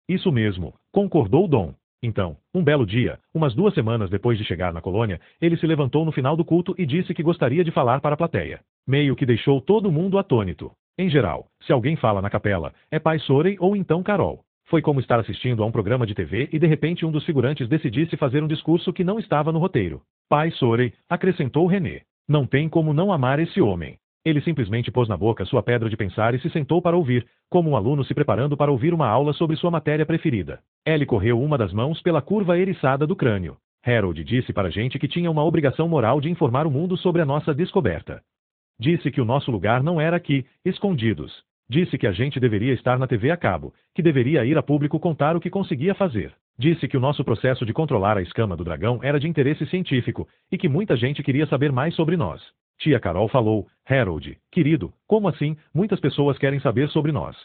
Isso mesmo, concordou Don. Então, um belo dia, umas 2 semanas depois de chegar na colônia, ele se levantou no final do culto e disse que gostaria de falar para a plateia. Meio que deixou todo mundo atônito. Em geral, se alguém fala na capela, é Pai Sorey ou então Carol. Foi como estar assistindo a um programa de TV e de repente um dos figurantes decidisse fazer um discurso que não estava no roteiro. Pai Sorey, acrescentou René. Não tem como não amar esse homem. Ele simplesmente pôs na boca sua pedra de pensar e se sentou para ouvir, como um aluno se preparando para ouvir uma aula sobre sua matéria preferida. Ellie correu uma das mãos pela curva eriçada do crânio. Harold disse para a gente que tinha uma obrigação moral de informar o mundo sobre a nossa descoberta. Disse que o nosso lugar não era aqui, escondidos. Disse que a gente deveria estar na TV a cabo, que deveria ir a público contar o que conseguia fazer. Disse que o nosso processo de controlar a escama do dragão era de interesse científico, e que muita gente queria saber mais sobre nós. Tia Carol falou, Harold, querido, como assim, muitas pessoas querem saber sobre nós?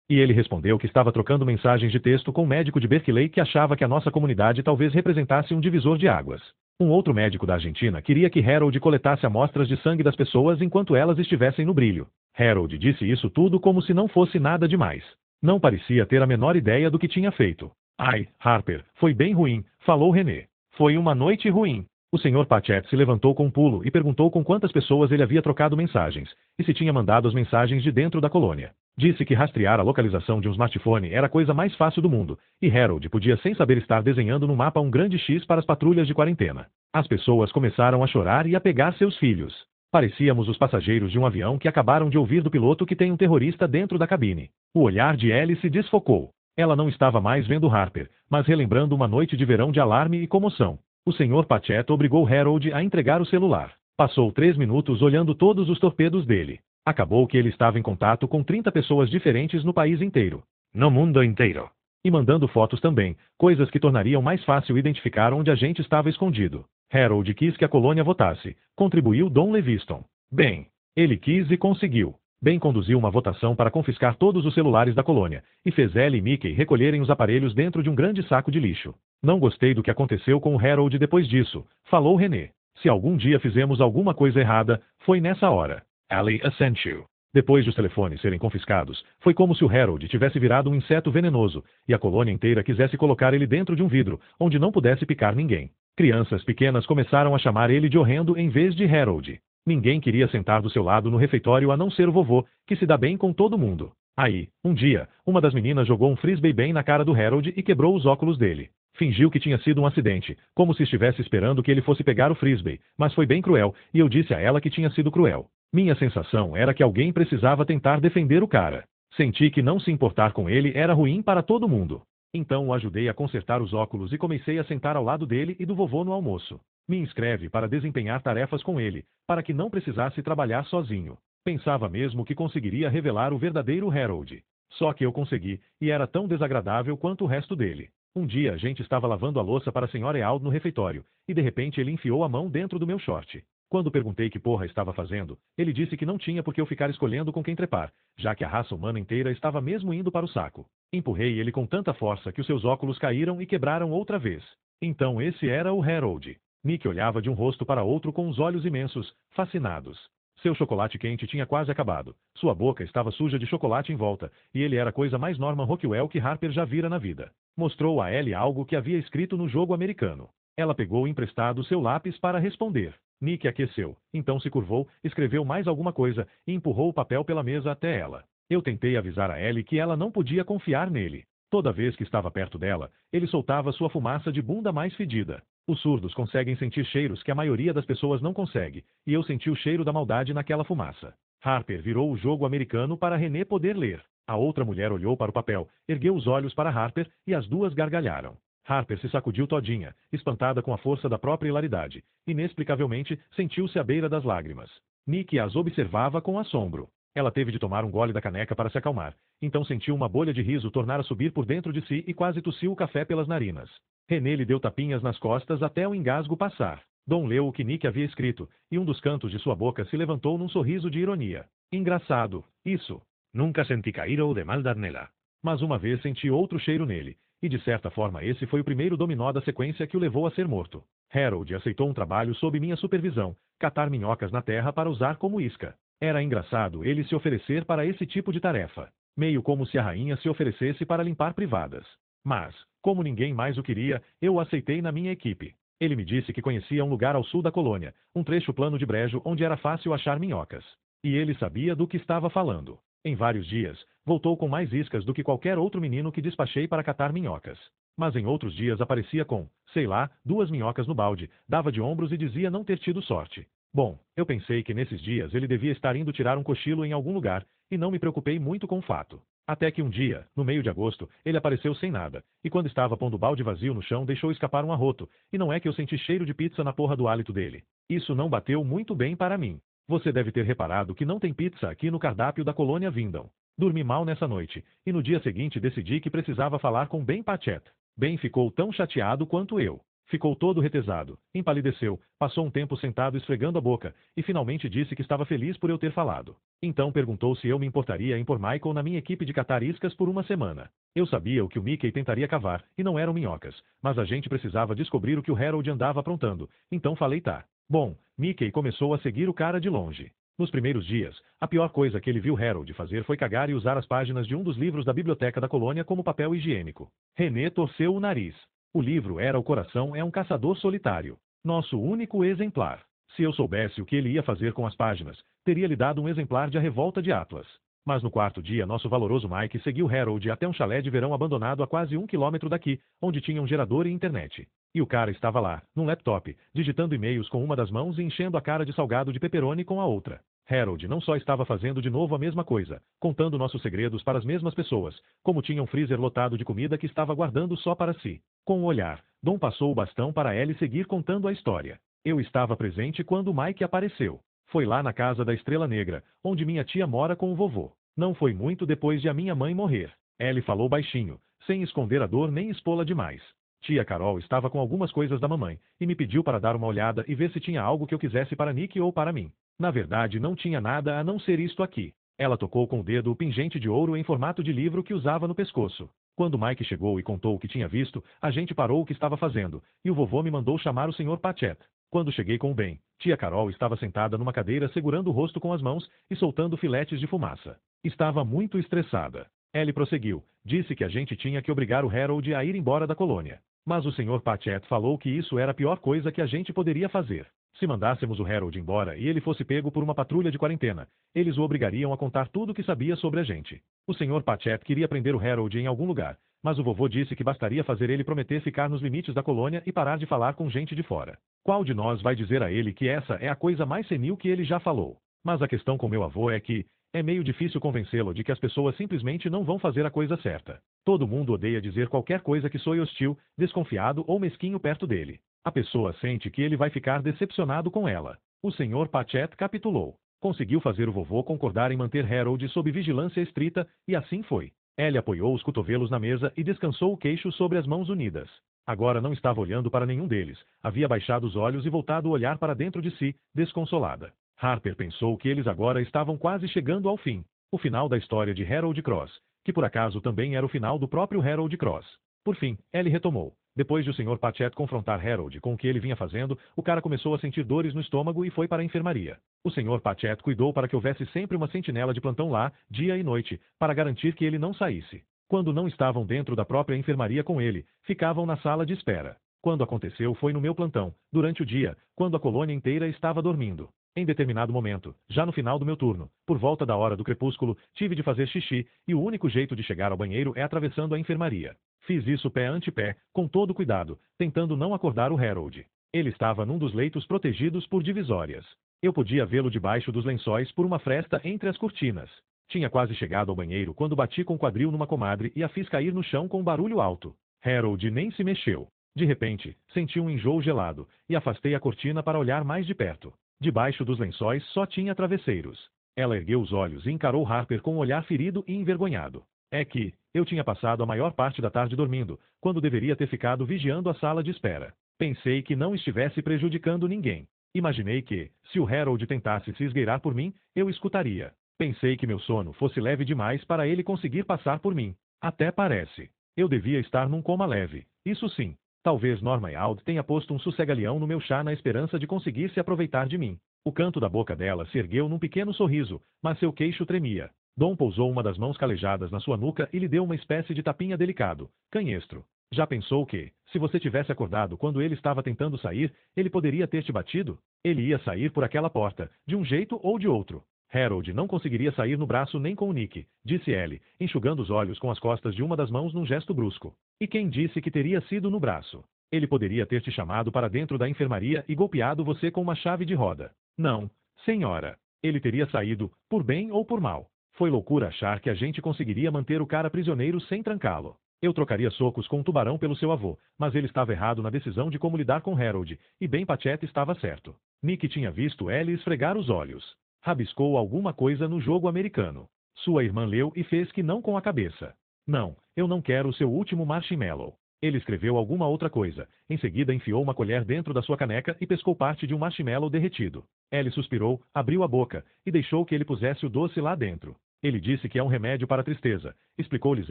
E ele respondeu que estava trocando mensagens de texto com um médico de Berkeley que achava que a nossa comunidade talvez representasse um divisor de águas. Um outro médico da Argentina queria que Harold coletasse amostras de sangue das pessoas enquanto elas estivessem no brilho. Harold disse isso tudo como se não fosse nada demais. Não parecia ter a menor ideia do que tinha feito. Ai, Harper, foi bem ruim, falou René. Foi uma noite ruim. O Sr. Patchett se levantou com um pulo e perguntou com quantas pessoas ele havia trocado mensagens, e se tinha mandado as mensagens de dentro da colônia. Disse que rastrear a localização de um smartphone era a coisa mais fácil do mundo, e Harold podia sem saber estar desenhando no mapa um grande X para as patrulhas de quarentena. As pessoas começaram a chorar e a pegar seus filhos. Parecíamos os passageiros de um avião que acabaram de ouvir do piloto que tem um terrorista dentro da cabine. O olhar de Ellie se desfocou. Ela não estava mais vendo Harper, mas relembrando uma noite de verão de alarme e comoção. O Sr. Patchett obrigou Harold a entregar o celular. Passou 3 minutos olhando todos os torpedos dele. Acabou que ele estava em contato com 30 pessoas diferentes no país inteiro. No mundo inteiro. E mandando fotos também, coisas que tornariam mais fácil identificar onde a gente estava escondido. Harold quis que a colônia votasse. Contribuiu Don Leviston. Bem, ele quis e conseguiu. Ben conduziu uma votação para confiscar todos os celulares da colônia, e fez Ellie e Mickey recolherem os aparelhos dentro de um grande saco de lixo. Não gostei do que aconteceu com o Harold depois disso, falou René. Se algum dia fizemos alguma coisa errada, foi nessa hora. Ellie assentiu. Depois de os telefones serem confiscados, foi como se o Harold tivesse virado um inseto venenoso, e a colônia inteira quisesse colocar ele dentro de um vidro, onde não pudesse picar ninguém. Crianças pequenas começaram a chamar ele de horrendo em vez de Harold. Ninguém queria sentar do seu lado no refeitório a não ser o vovô, que se dá bem com todo mundo. Aí, um dia, uma das meninas jogou um frisbee bem na cara do Harold e quebrou os óculos dele. Fingiu que tinha sido um acidente, como se estivesse esperando que ele fosse pegar o frisbee, mas foi bem cruel, e eu disse a ela que tinha sido cruel. Minha sensação era que alguém precisava tentar defender o cara. Senti que não se importar com ele era ruim para todo mundo. Então o ajudei a consertar os óculos e comecei a sentar ao lado dele e do vovô no almoço. Me inscreve para desempenhar tarefas com ele, para que não precisasse trabalhar sozinho. Pensava mesmo que conseguiria revelar o verdadeiro Harold. Só que eu consegui, e era tão desagradável quanto o resto dele. Um dia a gente estava lavando a louça para a Sra. Eald no refeitório, e de repente ele enfiou a mão dentro do meu short. Quando perguntei que porra estava fazendo, ele disse que não tinha por que eu ficar escolhendo com quem trepar, já que a raça humana inteira estava mesmo indo para o saco. Empurrei ele com tanta força que os seus óculos caíram e quebraram outra vez. Então esse era o Harold. Nick olhava de um rosto para outro com os olhos imensos, fascinados. Seu chocolate quente tinha quase acabado. Sua boca estava suja de chocolate em volta, e ele era a coisa mais Norman Rockwell que Harper já vira na vida. Mostrou a Ellie algo que havia escrito no jogo americano. Ela pegou emprestado seu lápis para responder. Nick aqueceu, então se curvou, escreveu mais alguma coisa e empurrou o papel pela mesa até ela. Eu tentei avisar a Ellie que ela não podia confiar nele. Toda vez que estava perto dela, ele soltava sua fumaça de bunda mais fedida. Os surdos conseguem sentir cheiros que a maioria das pessoas não consegue, e eu senti o cheiro da maldade naquela fumaça. Harper virou o jogo americano para René poder ler. A outra mulher olhou para o papel, ergueu os olhos para Harper e as duas gargalharam. Harper se sacudiu todinha, espantada com a força da própria hilaridade. Inexplicavelmente, sentiu-se à beira das lágrimas. Nick as observava com assombro. Ela teve de tomar um gole da caneca para se acalmar. Então sentiu uma bolha de riso tornar a subir por dentro de si e quase tossiu o café pelas narinas. René lhe deu tapinhas nas costas até o engasgo passar. Don leu o que Nick havia escrito, e um dos cantos de sua boca se levantou num sorriso de ironia. Engraçado, isso. Nunca senti cair ou de maldad nela. Mas uma vez senti outro cheiro nele, e de certa forma esse foi o primeiro dominó da sequência que o levou a ser morto. Harold aceitou um trabalho sob minha supervisão, catar minhocas na terra para usar como isca. Era engraçado ele se oferecer para esse tipo de tarefa, meio como se a rainha se oferecesse para limpar privadas. Mas, como ninguém mais o queria, eu o aceitei na minha equipe. Ele me disse que conhecia um lugar ao sul da colônia, um trecho plano de brejo onde era fácil achar minhocas. E ele sabia do que estava falando. Em vários dias, voltou com mais iscas do que qualquer outro menino que despachei para catar minhocas. Mas em outros dias aparecia com, sei lá, 2 minhocas no balde, dava de ombros e dizia não ter tido sorte. Bom, eu pensei que nesses dias ele devia estar indo tirar um cochilo em algum lugar, e não me preocupei muito com o fato. Até que um dia, no meio de agosto, ele apareceu sem nada, e quando estava pondo o balde vazio no chão deixou escapar um arroto, e não é que eu senti cheiro de pizza na porra do hálito dele. Isso não bateu muito bem para mim. Você deve ter reparado que não tem pizza aqui no cardápio da colônia Vindon. Dormi mal nessa noite, e no dia seguinte decidi que precisava falar com Ben Patchett. Ben ficou tão chateado quanto eu. Ficou todo retesado, empalideceu, passou um tempo sentado esfregando a boca, e finalmente disse que estava feliz por eu ter falado. Então perguntou se eu me importaria em pôr Michael na minha equipe de catar iscas por uma semana. Eu sabia o que o Mickey tentaria cavar, e não eram minhocas, mas a gente precisava descobrir o que o Harold andava aprontando, então falei tá. Bom, Mickey começou a seguir o cara de longe. Nos primeiros dias, a pior coisa que ele viu Harold fazer foi cagar e usar as páginas de um dos livros da biblioteca da colônia como papel higiênico. René torceu o nariz. O livro era O Coração é um Caçador Solitário. Nosso único exemplar. Se eu soubesse o que ele ia fazer com as páginas, teria lhe dado um exemplar de A Revolta de Atlas. Mas no quarto dia, nosso valoroso Mike seguiu Harold até um chalé de verão abandonado a quase 1 quilômetro daqui, onde tinha um gerador e internet. E o cara estava lá, num laptop, digitando e-mails com uma das mãos e enchendo a cara de salgado de pepperoni com a outra. Harold não só estava fazendo de novo a mesma coisa, contando nossos segredos para as mesmas pessoas, como tinha um freezer lotado de comida que estava guardando só para si. Com um olhar, Dom passou o bastão para Ellie seguir contando a história. Eu estava presente quando Mike apareceu. Foi lá na casa da Estrela Negra, onde minha tia mora com o vovô. Não foi muito depois de a minha mãe morrer. Ellie falou baixinho, sem esconder a dor nem expô-la demais. Tia Carol estava com algumas coisas da mamãe, e me pediu para dar uma olhada e ver se tinha algo que eu quisesse para Nick ou para mim. Na verdade, não tinha nada a não ser isto aqui. Ela tocou com o dedo o pingente de ouro em formato de livro que usava no pescoço. Quando Mike chegou e contou o que tinha visto, a gente parou o que estava fazendo, e o vovô me mandou chamar o Sr. Patchett. Quando cheguei com o bem, tia Carol estava sentada numa cadeira segurando o rosto com as mãos e soltando filetes de fumaça. Estava muito estressada. Ellie prosseguiu. Disse que a gente tinha que obrigar o Harold a ir embora da colônia. Mas o Sr. Patchett falou que isso era a pior coisa que a gente poderia fazer. Se mandássemos o Harold embora e ele fosse pego por uma patrulha de quarentena, eles o obrigariam a contar tudo o que sabia sobre a gente. O Sr. Patchett queria prender o Harold em algum lugar, mas o vovô disse que bastaria fazer ele prometer ficar nos limites da colônia e parar de falar com gente de fora. Qual de nós vai dizer a ele que essa é a coisa mais senil que ele já falou? Mas a questão com meu avô é que é meio difícil convencê-lo de que as pessoas simplesmente não vão fazer a coisa certa. Todo mundo odeia dizer qualquer coisa que soe hostil, desconfiado ou mesquinho perto dele. A pessoa sente que ele vai ficar decepcionado com ela. O Sr. Patchett capitulou. Conseguiu fazer o vovô concordar em manter Harold sob vigilância estrita, e assim foi. Ellie apoiou os cotovelos na mesa e descansou o queixo sobre as mãos unidas. Agora não estava olhando para nenhum deles. Havia baixado os olhos e voltado o olhar para dentro de si, desconsolada. Harper pensou que eles agora estavam quase chegando ao fim. O final da história de Harold Cross, que por acaso também era o final do próprio Harold Cross. Por fim, Ellie retomou. Depois de o Sr. Patchett confrontar Harold com o que ele vinha fazendo, o cara começou a sentir dores no estômago e foi para a enfermaria. O Sr. Patchett cuidou para que houvesse sempre uma sentinela de plantão lá, dia e noite, para garantir que ele não saísse. Quando não estavam dentro da própria enfermaria com ele, ficavam na sala de espera. Quando aconteceu foi no meu plantão, durante o dia, quando a colônia inteira estava dormindo. Em determinado momento, já no final do meu turno, por volta da hora do crepúsculo, tive de fazer xixi, e o único jeito de chegar ao banheiro é atravessando a enfermaria. Fiz isso pé ante pé, com todo cuidado, tentando não acordar o Harold. Ele estava num dos leitos protegidos por divisórias. Eu podia vê-lo debaixo dos lençóis por uma fresta entre as cortinas. Tinha quase chegado ao banheiro quando bati com o quadril numa comadre e a fiz cair no chão com um barulho alto. Harold nem se mexeu. De repente, senti um enjoo gelado, e afastei a cortina para olhar mais de perto. Debaixo dos lençóis só tinha travesseiros. Ela ergueu os olhos e encarou Harper com um olhar ferido e envergonhado. É que eu tinha passado a maior parte da tarde dormindo, quando deveria ter ficado vigiando a sala de espera. Pensei que não estivesse prejudicando ninguém. Imaginei que, se o Harold tentasse se esgueirar por mim, eu escutaria. Pensei que meu sono fosse leve demais para ele conseguir passar por mim. Até parece. Eu devia estar num coma leve. Isso sim. Talvez Norma Yald tenha posto um sossega-leão no meu chá na esperança de conseguir se aproveitar de mim. O canto da boca dela se ergueu num pequeno sorriso, mas seu queixo tremia. Dom pousou uma das mãos calejadas na sua nuca e lhe deu uma espécie de tapinha delicado. Canhestro. Já pensou que, se você tivesse acordado quando ele estava tentando sair, ele poderia ter te batido? Ele ia sair por aquela porta, de um jeito ou de outro. Harold não conseguiria sair no braço nem com o Nick, disse Ellie, enxugando os olhos com as costas de uma das mãos num gesto brusco. E quem disse que teria sido no braço? Ele poderia ter te chamado para dentro da enfermaria e golpeado você com uma chave de roda. Não, senhora. Ele teria saído, por bem ou por mal. Foi loucura achar que a gente conseguiria manter o cara prisioneiro sem trancá-lo. Eu trocaria socos com um tubarão pelo seu avô, mas ele estava errado na decisão de como lidar com Harold, e Ben Patchett estava certo. Nick tinha visto Ellie esfregar os olhos. Rabiscou alguma coisa no jogo americano. Sua irmã leu e fez que não com a cabeça. Não, eu não quero o seu último marshmallow. Ele escreveu alguma outra coisa. Em seguida enfiou uma colher dentro da sua caneca e pescou parte de um marshmallow derretido. Ellie suspirou, abriu a boca, e deixou que ele pusesse o doce lá dentro. Ele disse que é um remédio para a tristeza, explicou-lhes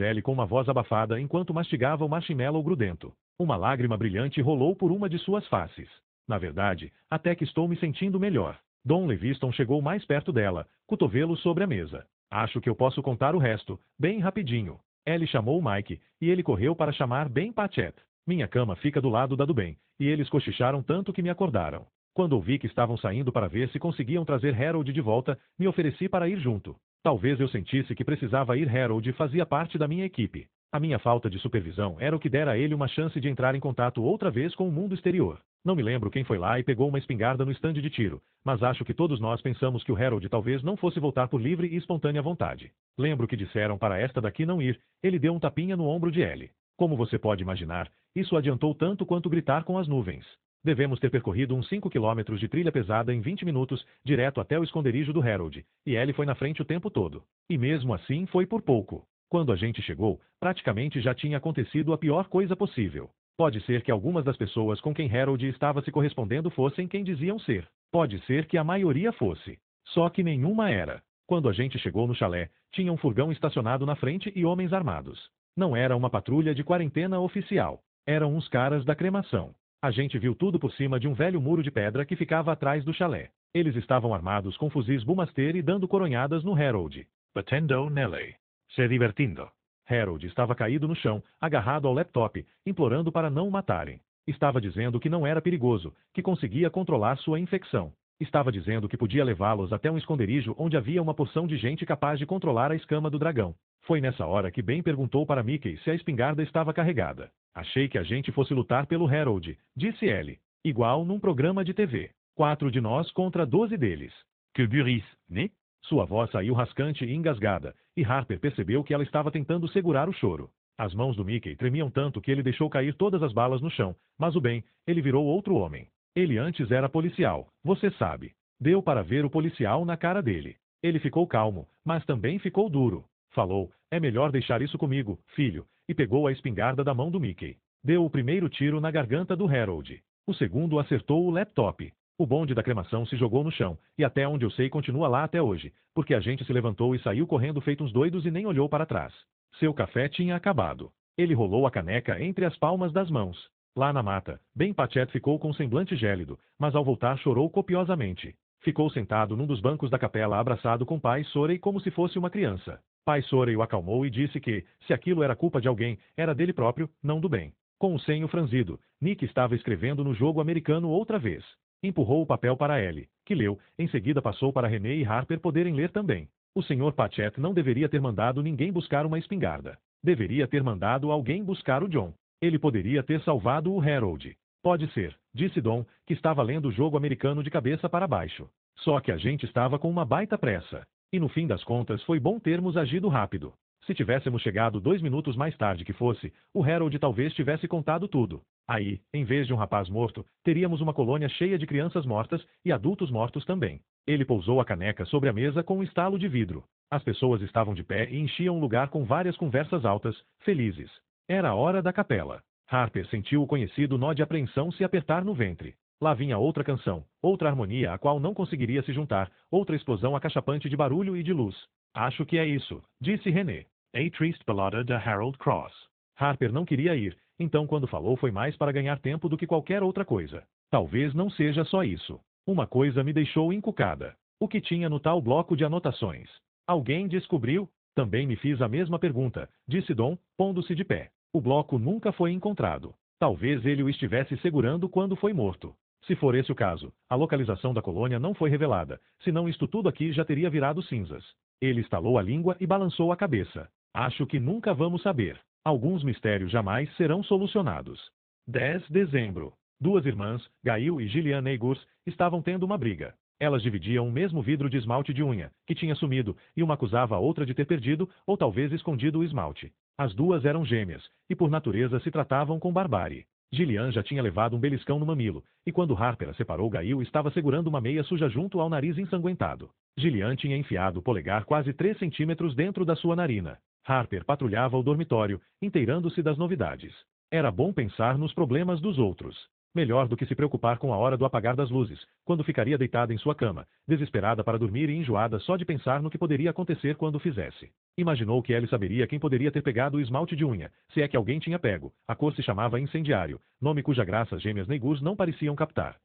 Ellie com uma voz abafada enquanto mastigava o marshmallow grudento. Uma lágrima brilhante rolou por uma de suas faces. Na verdade, até que estou me sentindo melhor. Dom Leviston chegou mais perto dela, cotovelo sobre a mesa. Acho que eu posso contar o resto, bem rapidinho. Ellie chamou o Mike, e ele correu para chamar Ben Patchett. Minha cama fica do lado da do bem, e eles cochicharam tanto que me acordaram. Quando ouvi que estavam saindo para ver se conseguiam trazer Harold de volta, me ofereci para ir junto. Talvez eu sentisse que precisava ir. Harold fazia parte da minha equipe. A minha falta de supervisão era o que dera a ele uma chance de entrar em contato outra vez com o mundo exterior. Não me lembro quem foi lá e pegou uma espingarda no estande de tiro, mas acho que todos nós pensamos que o Harold talvez não fosse voltar por livre e espontânea vontade. Lembro que disseram para esta daqui não ir. Ele deu um tapinha no ombro de Ellie. Como você pode imaginar, isso adiantou tanto quanto gritar com as nuvens. Devemos ter percorrido uns 5 quilômetros de trilha pesada em 20 minutos, direto até o esconderijo do Harold, e Ellie foi na frente o tempo todo. E mesmo assim foi por pouco. Quando a gente chegou, praticamente já tinha acontecido a pior coisa possível. Pode ser que algumas das pessoas com quem Harold estava se correspondendo fossem quem diziam ser. Pode ser que a maioria fosse. Só que nenhuma era. Quando a gente chegou no chalé, tinha um furgão estacionado na frente e homens armados. Não era uma patrulha de quarentena oficial. Eram uns caras da cremação. A gente viu tudo por cima de um velho muro de pedra que ficava atrás do chalé. Eles estavam armados com fuzis Bumaster e dando coronhadas no Harold. Batendo nele. Se divertindo. Harold estava caído no chão, agarrado ao laptop, implorando para não o matarem. Estava dizendo que não era perigoso, que conseguia controlar sua infecção. Estava dizendo que podia levá-los até um esconderijo onde havia uma porção de gente capaz de controlar a escama do dragão. Foi nessa hora que Ben perguntou para Mickey se a espingarda estava carregada. Achei que a gente fosse lutar pelo Harold, disse Ellie. Igual num programa de TV. 4 de nós contra 12 deles. Que burrice, né? Sua voz saiu rascante e engasgada, e Harper percebeu que ela estava tentando segurar o choro. As mãos do Mickey tremiam tanto que ele deixou cair todas as balas no chão, mas o Ben, ele virou outro homem. Ele antes era policial, você sabe. Deu para ver o policial na cara dele. Ele ficou calmo, mas também ficou duro. Falou, é melhor deixar isso comigo, filho, e pegou a espingarda da mão do Mickey. Deu o primeiro tiro na garganta do Harold. O segundo acertou o laptop. O bonde da cremação se jogou no chão, e até onde eu sei continua lá até hoje, porque a gente se levantou e saiu correndo feito uns doidos e nem olhou para trás. Seu café tinha acabado. Ele rolou a caneca entre as palmas das mãos. Lá na mata, Ben Patchett ficou com um semblante gélido, mas ao voltar chorou copiosamente. Ficou sentado num dos bancos da capela abraçado com Pai Sorey como se fosse uma criança. Pai Sorey o acalmou e disse que, se aquilo era culpa de alguém, era dele próprio, não do Ben. Com o senho franzido, Nick estava escrevendo no jogo americano outra vez. Empurrou o papel para Ellie, que leu, em seguida passou para René e Harper poderem ler também. O Sr. Patchett não deveria ter mandado ninguém buscar uma espingarda. Deveria ter mandado alguém buscar o John. Ele poderia ter salvado o Harold. Pode ser, disse Don, que estava lendo o jogo americano de cabeça para baixo. Só que a gente estava com uma baita pressa. E no fim das contas foi bom termos agido rápido. Se tivéssemos chegado 2 minutos mais tarde que fosse, o Harold talvez tivesse contado tudo. Aí, em vez de um rapaz morto, teríamos uma colônia cheia de crianças mortas e adultos mortos também. Ele pousou a caneca sobre a mesa com um estalo de vidro. As pessoas estavam de pé e enchiam o lugar com várias conversas altas, felizes. Era a hora da capela. Harper sentiu o conhecido nó de apreensão se apertar no ventre. Lá vinha outra canção, outra harmonia a qual não conseguiria se juntar, outra explosão acachapante de barulho e de luz. Acho que é isso, disse René. A Triste Ballada de Harold Cross. Harper não queria ir, então quando falou foi mais para ganhar tempo do que qualquer outra coisa. Talvez não seja só isso. Uma coisa me deixou encucada. O que tinha no tal bloco de anotações? Alguém descobriu? Também me fiz a mesma pergunta, disse Don, pondo-se de pé. O bloco nunca foi encontrado. Talvez ele o estivesse segurando quando foi morto. Se for esse o caso, a localização da colônia não foi revelada, senão isto tudo aqui já teria virado cinzas. Ele estalou a língua e balançou a cabeça. Acho que nunca vamos saber. Alguns mistérios jamais serão solucionados. 10 de dezembro. 2 irmãs, Gail e Gillian Neygours, estavam tendo uma briga. Elas dividiam o mesmo vidro de esmalte de unha, que tinha sumido, e uma acusava a outra de ter perdido, ou talvez escondido o esmalte. As duas eram gêmeas, e por natureza se tratavam com barbárie. Gillian já tinha levado um beliscão no mamilo, e quando Harper a separou, Gail estava segurando uma meia suja junto ao nariz ensanguentado. Gillian tinha enfiado o polegar quase 3 centímetros dentro da sua narina. Harper patrulhava o dormitório, inteirando-se das novidades. Era bom pensar nos problemas dos outros. Melhor do que se preocupar com a hora do apagar das luzes, quando ficaria deitada em sua cama, desesperada para dormir e enjoada só de pensar no que poderia acontecer quando o fizesse. Imaginou que Ellie saberia quem poderia ter pegado o esmalte de unha, se é que alguém tinha pego. A cor se chamava Incendiário, nome cuja graça as gêmeas Neygours não pareciam captar.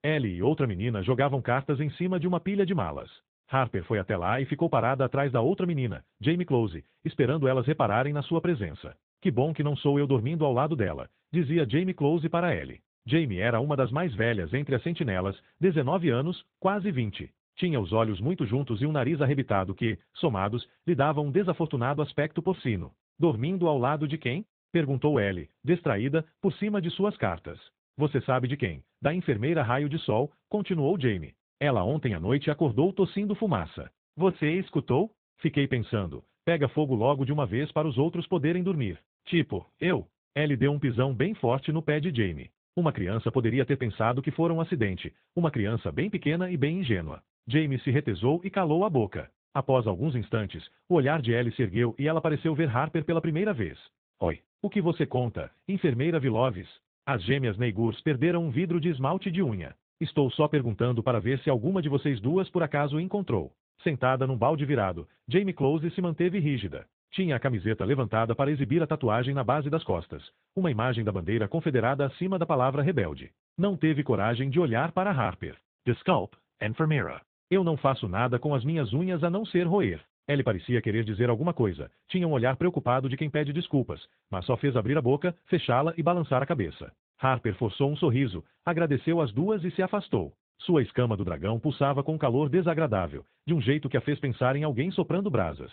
Ellie e outra menina jogavam cartas em cima de uma pilha de malas. Harper foi até lá e ficou parada atrás da outra menina, Jamie Close, esperando elas repararem na sua presença. Que bom que não sou eu dormindo ao lado dela, dizia Jamie Close para Ellie. Jamie era uma das mais velhas entre as sentinelas, 19 anos, quase 20. Tinha os olhos muito juntos e um nariz arrebitado que, somados, lhe davam um desafortunado aspecto porcino. Dormindo ao lado de quem? Perguntou Ellie, distraída, por cima de suas cartas. Você sabe de quem? Da enfermeira Raio de Sol, continuou Jamie. Ela ontem à noite acordou tossindo fumaça. Você escutou? Fiquei pensando. Pega fogo logo de uma vez para os outros poderem dormir. Tipo, eu. Ellie deu um pisão bem forte no pé de Jamie. Uma criança poderia ter pensado que fora um acidente. Uma criança bem pequena e bem ingênua. Jamie se retesou e calou a boca. Após alguns instantes, o olhar de Ellie se ergueu e ela pareceu ver Harper pela primeira vez. Oi, o que você conta, enfermeira Viloves? As gêmeas Neigurs perderam um vidro de esmalte de unha. Estou só perguntando para ver se alguma de vocês duas por acaso encontrou. Sentada num balde virado, Jamie Close se manteve rígida. Tinha a camiseta levantada para exibir a tatuagem na base das costas. Uma imagem da bandeira confederada acima da palavra rebelde. Não teve coragem de olhar para Harper. Desculpe, enfermeira. Eu não faço nada com as minhas unhas a não ser roer. Ele parecia querer dizer alguma coisa. Tinha um olhar preocupado de quem pede desculpas, mas só fez abrir a boca, fechá-la e balançar a cabeça. Harper forçou um sorriso, agradeceu as duas e se afastou. Sua escama do dragão pulsava com um calor desagradável, de um jeito que a fez pensar em alguém soprando brasas.